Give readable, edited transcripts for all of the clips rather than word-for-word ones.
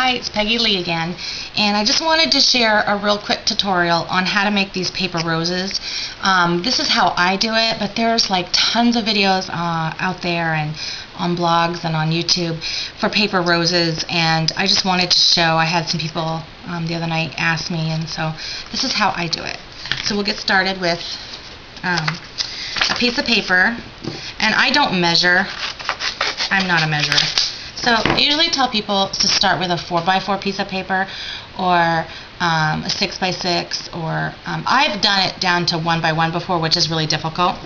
Hi, it's Peggy Lee again, and I just wanted to share a real quick tutorial on how to make these paper roses. This is how I do it, but there's like tons of videos out there and on blogs and on YouTube for paper roses, and I just wanted to show. I had some people the other night ask me, and so this is how I do it. So we'll get started with a piece of paper, and I don't measure. I'm not a measurer. So I usually tell people to start with a 4x4 piece of paper or a 6x6, or I've done it down to 1x1 before, which is really difficult.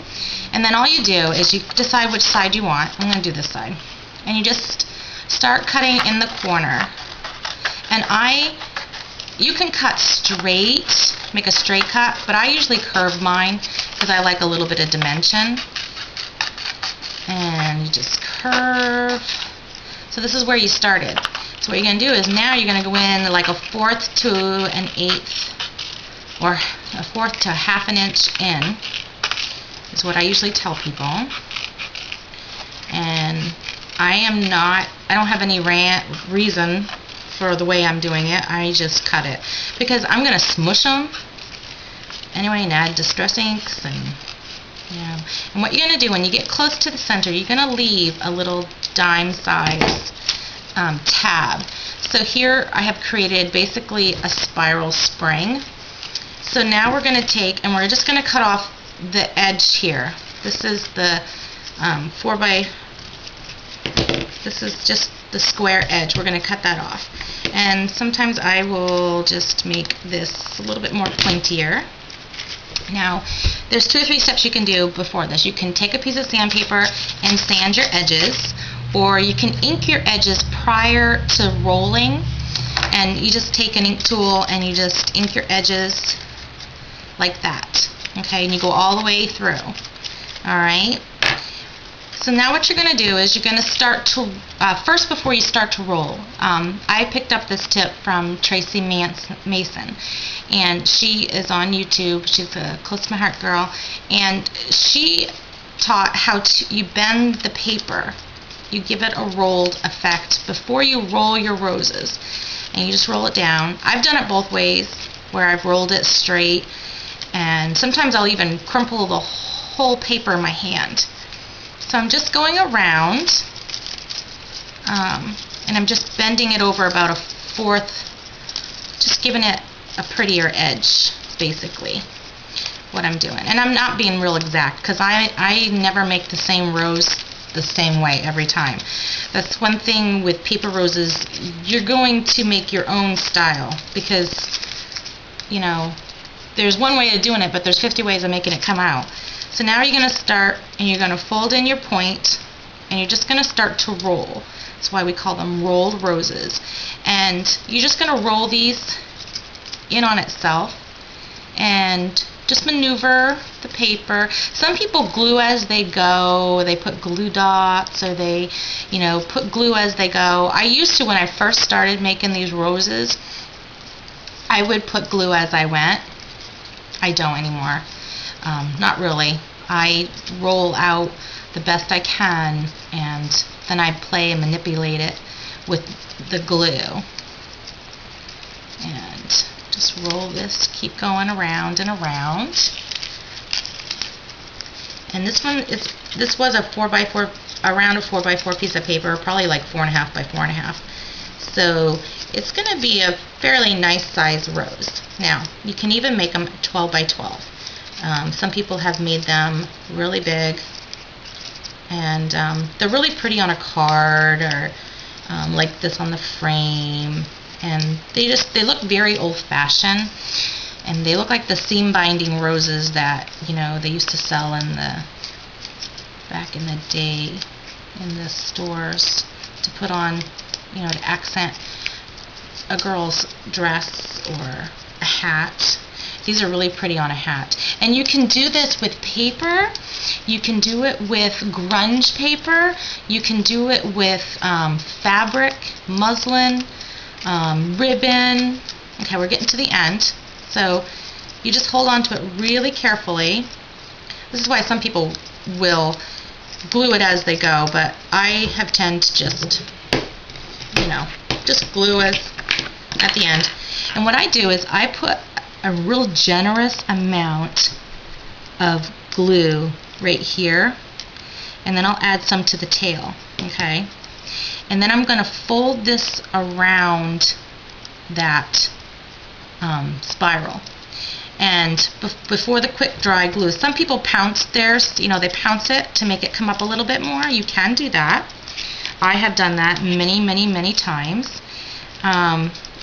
And then all you do is you decide which side you want. I'm going to do this side. And you just start cutting in the corner. And you can cut straight, make a straight cut, but I usually curve mine because I like a little bit of dimension. And you just curve. So this is where you started. So what you're going to do is now you're going to go in like a 1/4 to an 1/8, or a 1/4 to a 1/2 inch in, is what I usually tell people. And I don't have any reason for the way I'm doing it. I just cut it because I'm going to smush them anyway and add distress inks and and what you're going to do when you get close to the center, you're going to leave a little dime size tab. So here I have created basically a spiral spring. So now we're going to take and we're just going to cut off the edge here. This is the this is just the square edge. We're going to cut that off. And sometimes I will just make this a little bit more pointier. Now, there's 2 or 3 steps you can do before this. You can take a piece of sandpaper and sand your edges, or you can ink your edges prior to rolling, and you just take an ink tool and you just ink your edges like that. Okay, and you go all the way through. Alright? So now what you're going to do is you're going to start to, first before you start to roll, I picked up this tip from Tracy Mason, and she is on YouTube. She's a close to my heart girl, and she taught how you bend the paper. You give it a rolled effect before you roll your roses, and you just roll it down. I've done it both ways, where I've rolled it straight, and sometimes I'll even crumple the whole paper in my hand. So I'm just going around, and I'm just bending it over about a 1/4, just giving it a prettier edge, basically, what I'm doing. And I'm not being real exact, because I never make the same rose the same way every time. That's one thing with paper roses, you're going to make your own style, because, you know, there's one way of doing it, but there's 50 ways of making it come out. So now you're going to start, and you're going to fold in your point, and you're just going to start to roll. That's why we call them rolled roses. And you're just going to roll these in on itself, and just maneuver the paper. Some people glue as they go. They put glue dots, or they, put glue as they go. I used to, when I first started making these roses, I would put glue as I went. I don't anymore. Not really. I roll out the best I can, and then I play and manipulate it with the glue. And just roll this, keep going around and around. And this was a 4x4, around a 4x4 piece of paper, probably like 4.5 by 4.5. So it's going to be a fairly nice size rose. Now, you can even make them 12 by 12. Some people have made them really big, and they're really pretty on a card, or like this on the frame, and they look very old-fashioned, and they look like the seam binding roses that they used to sell back in the day in the stores to put on, to accent a girl's dress or a hat. These are really pretty on a hat. And you can do this with paper. You can do it with grunge paper. You can do it with fabric, muslin, ribbon. Okay, we're getting to the end. So you just hold on to it really carefully. This is why some people will glue it as they go, but I have tend to just, just glue it at the end. And what I do is I put a real generous amount of glue right here, and then I'll add some to the tail, okay? And then I'm going to fold this around that spiral. And before the quick dry glue, some people pounce theirs, they pounce it to make it come up a little bit more. You can do that. I have done that many, many, many times.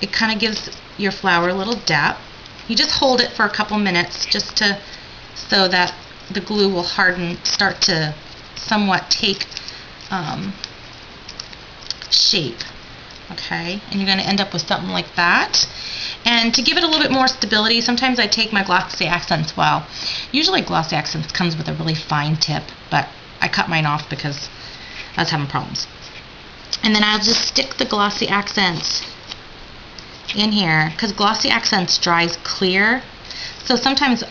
It kind of gives your flower a little depth. You just hold it for a couple minutes just so that the glue will harden, start to somewhat take shape. Okay, and you're going to end up with something like that. And to give it a little bit more stability, sometimes I take my glossy accents. Well, usually glossy accents comes with a really fine tip, but I cut mine off because I was having problems. And then I'll just stick the glossy accents in here, because glossy accents dries clear. So sometimes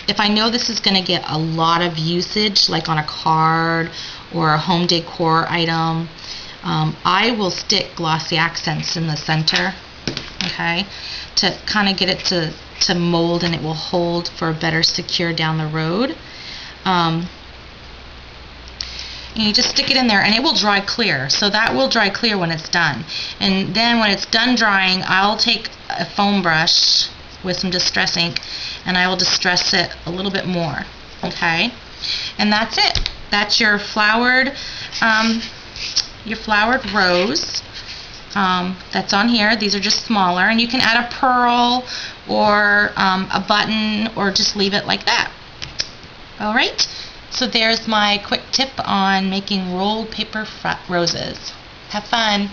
if I know this is going to get a lot of usage, like on a card or a home decor item, I will stick glossy accents in the center, okay, to kind of get it to mold, and it will hold for a better secure down the road. And you just stick it in there, and it will dry clear. So that will dry clear when it's done. And then when it's done drying, I'll take a foam brush with some distress ink, and I will distress it a little bit more, okay? And that's it. That's your flowered rose that's on here. These are just smaller, and you can add a pearl or a button, or just leave it like that. All right, so there's my quick tip on making rolled paper roses. Have fun.